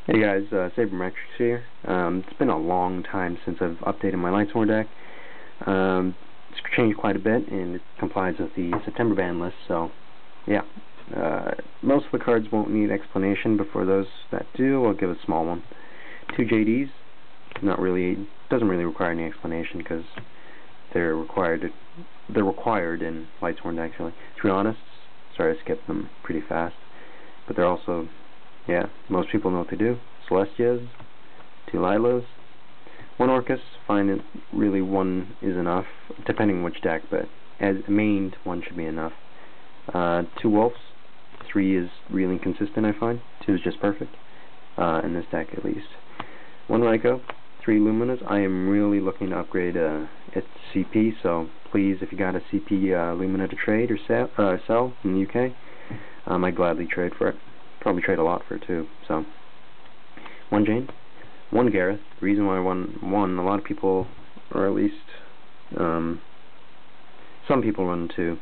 Hey guys, Sabermetrics here. It's been a long time since I've updated my Lightsworn deck. It's changed quite a bit, and it complies with the September ban list, so yeah. Most of the cards won't need explanation, but for those that do, I'll give a small one. 2 JDs, doesn't really require any explanation, because they're required in Lightsworn decks, really. To be honest, sorry I skipped them pretty fast, but they're also, yeah, most people know what to do. Celestias, 2 Lilos, 1 Orcus, find it really 1 is enough, depending which deck, but as mained, 1 should be enough. 2 Wolves, 3 is really inconsistent, I find. 2 is just perfect, in this deck at least. 1 Raikou, 3 Luminas. I am really looking to upgrade its CP, so please, if you got a CP Lumina to trade or sell in the UK, I'd gladly trade for it. Probably trade a lot for it too. So 1 Jane, 1 Gareth. The reason why I won 1, a lot of people, or at least some people run 2.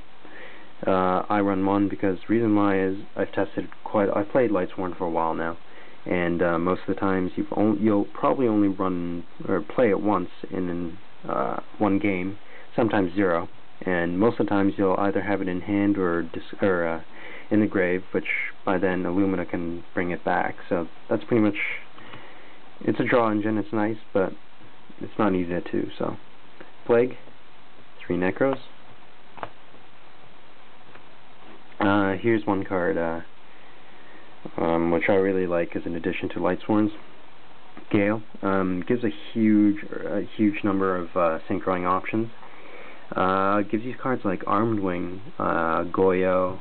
I run 1 because the reason why is I've played Lightsworn for a while now, and most of the times you'll probably only run or play it once in 1 game, sometimes 0, and most of the times you'll either have it in hand or in the grave, which by then Illumina can bring it back. So that's pretty much, it's a draw engine, it's nice, but it's not easy to do. So Plague, 3 Necros. Here's one card which I really like as an addition to Lightsworn's. Gale gives a huge number of synchroing options. Gives you cards like Armed Wing, Goyo,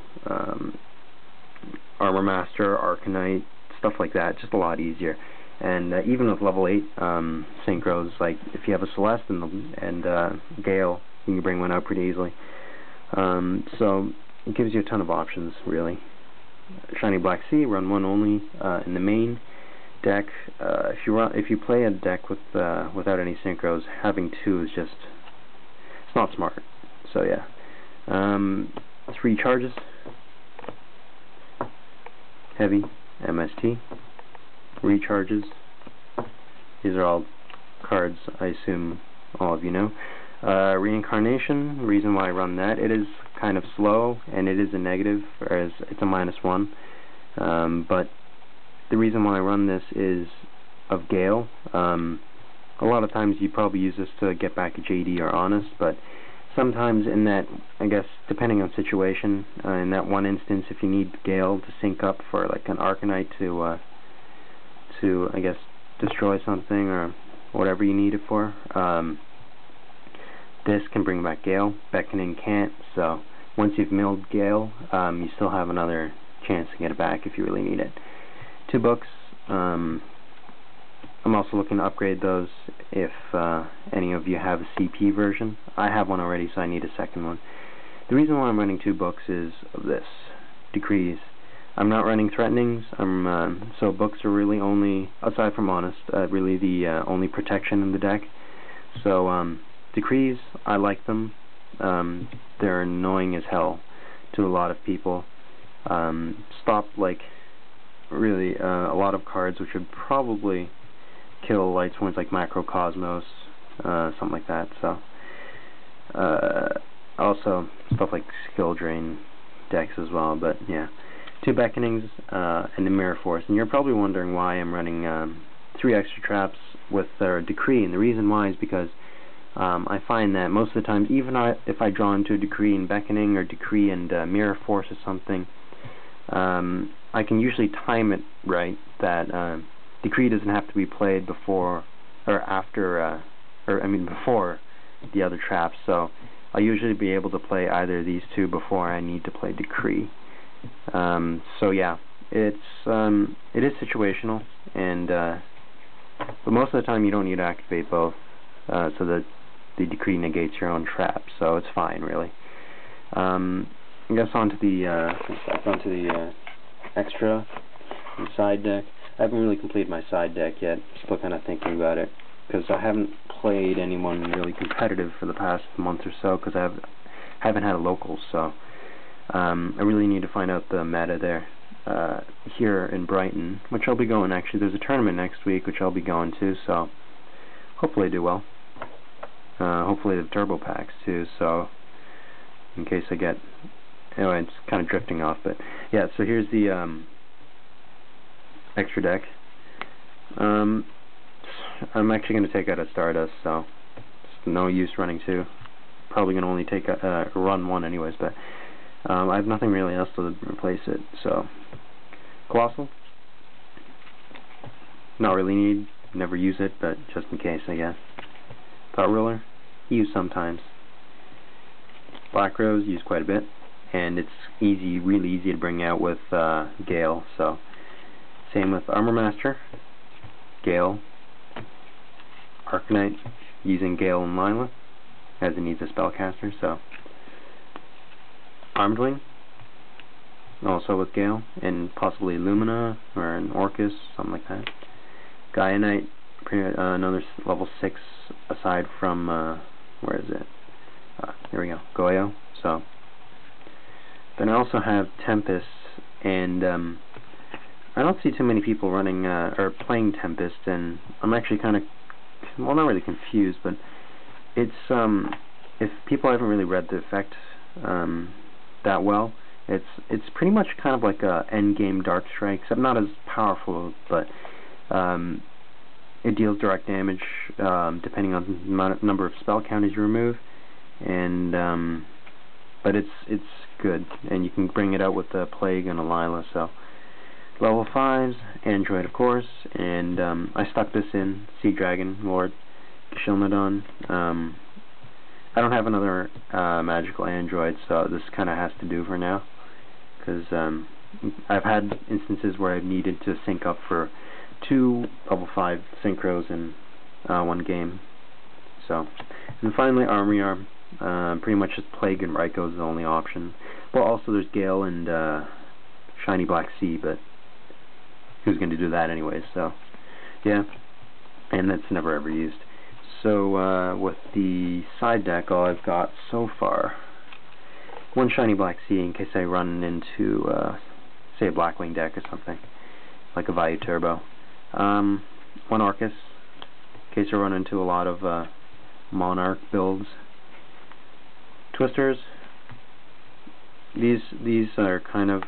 Armor Master, Arcanite, stuff like that, just a lot easier. And even with level 8 synchros, like if you have a Celeste and Gale, you can bring one out pretty easily. So it gives you a ton of options, really. Shiny Black Sea, run 1 only in the main deck. If you play a deck without any synchros, having 2 is just, it's not smart. So yeah. 3 charges. Heavy, MST. Recharges. These are all cards I assume all of you know. Reincarnation, the reason why I run that, it is kind of slow, and it is a negative, whereas it's a -1. But the reason why I run this is of Gale. A lot of times you probably use this to get back a JD or Honest, but sometimes in that, I guess, depending on situation, in that one instance, if you need Gale to sync up for like an Arcanite to I guess, destroy something or whatever you need it for, this can bring back Gale. Beckoning can't, so once you've milled Gale, you still have another chance to get it back if you really need it. 2 books. I'm also looking to upgrade those if any of you have a CP version. I have one already, so I need a second one. The reason why I'm running 2 books is of this. Decrees. I'm not running Threatenings, so books are really only, aside from Honest, really the only protection in the deck. So Decrees, I like them. They're annoying as hell to a lot of people. Stop, like, really a lot of cards which would probably kill Lightsworns, like Macrocosmos, something like that. So also stuff like Skill Drain decks as well, but yeah. 2 Beckonings and a Mirror Force, and you're probably wondering why I'm running 3 extra traps with Decree, and the reason why is because I find that most of the time, even if I draw into a Decree and Beckoning, or Decree and Mirror Force or something, I can usually time it right, that Decree doesn't have to be played before or after, before the other traps, so I'll usually be able to play either of these 2 before I need to play Decree. So yeah, it is situational, and but most of the time you don't need to activate both, so that the Decree negates your own trap, so it's fine, really. I guess onto the extra side deck. I haven't really completed my side deck yet. Still kind of thinking about it, because I haven't played anyone really competitive for the past month or so, because I haven't had a locals, so I really need to find out the meta there. here in Brighton, which I'll be going. Actually, there's a tournament next week, which I'll be going to, so hopefully I do well. Hopefully the turbo packs too, so in case I get... Anyway, it's kind of drifting off, but yeah, so here's the extra deck. I'm actually going to take out a Stardust, so it's no use running two. Probably going to only take run one anyways, but I have nothing really else to replace it, so Colossal. Not really need, never use it, but just in case, I guess. Thought Ruler, use sometimes. Black Rose, use quite a bit, and it's easy, really easy to bring out with Gale, so same with Armor Master, Gale, Arcanite, using Gale and Lila, as it needs a spellcaster, so Armed Wing, also with Gale, and possibly Lumina, or an Orcus, something like that. Gaia Knight, another level 6, aside from, where is it? Here we go, Goyo, so. Then I also have Tempest, and I don't see too many people running, or playing Tempest, and I'm actually kind of, well, not really confused, but it's, if people haven't really read the effect that well, it's pretty much kind of like a endgame Dark Strike, except not as powerful, but it deals direct damage depending on the number of spell counters you remove, and but it's good, and you can bring it out with a Plague and a Lila, so level 5s, Android of course, and I stuck this in Sea Dragon Lord, Shilmadon. I don't have another magical android, so this kind of has to do for now, because I've had instances where I've needed to sync up for 2 level 5 synchros in one game. So, and finally Armory Arm, pretty much just Plague and Raikou is the only option. Well, also there's Gale and Shiny Black Sea, but who's going to do that anyways, so yeah, and that's never ever used. So with the side deck, all I've got so far, 1 Shiny Black Sea in case I run into, say, a Blackwing deck or something, like a Vayu Turbo. 1 Orcus, in case I run into a lot of Monarch builds. Twisters, these are kind of,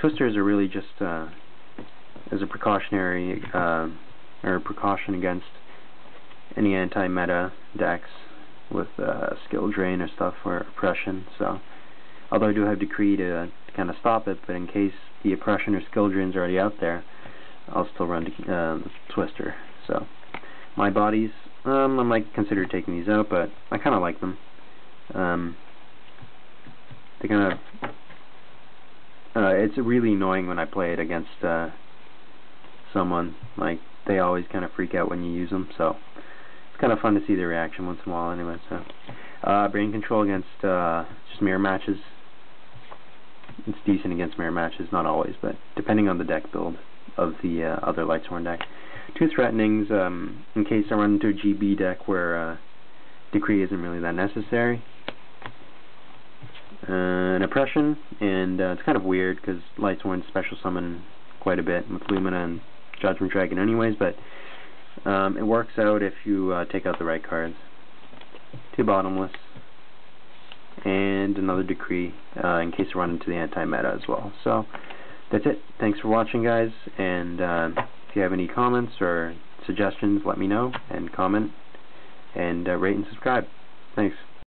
Twisters are really just as a precautionary, or precaution against any anti-meta decks with skill drain or stuff, or oppression, so although I do have Decree to kind of stop it, but in case the oppression or skill drain's already out there, I'll still run Twister. So my bodies, I might consider taking these out, but I kind of like them. They kind of, it's really annoying when I play it against someone, like they always kind of freak out when you use them, so kind of fun to see their reaction once in a while anyway. So Brain Control against just mirror matches. It's decent against mirror matches, not always, but depending on the deck build of the other Lightsworn deck. 2 Threatenings, in case I run into a GB deck where Decree isn't really that necessary. An Oppression, and it's kind of weird because Lightsworn special summon quite a bit with Lumina and Judgment Dragon anyways, but it works out if you take out the right cards. 2 Bottomless, and another Decree in case you run into the anti-meta as well. So that's it. Thanks for watching, guys, and if you have any comments or suggestions, let me know, and comment, and rate and subscribe. Thanks.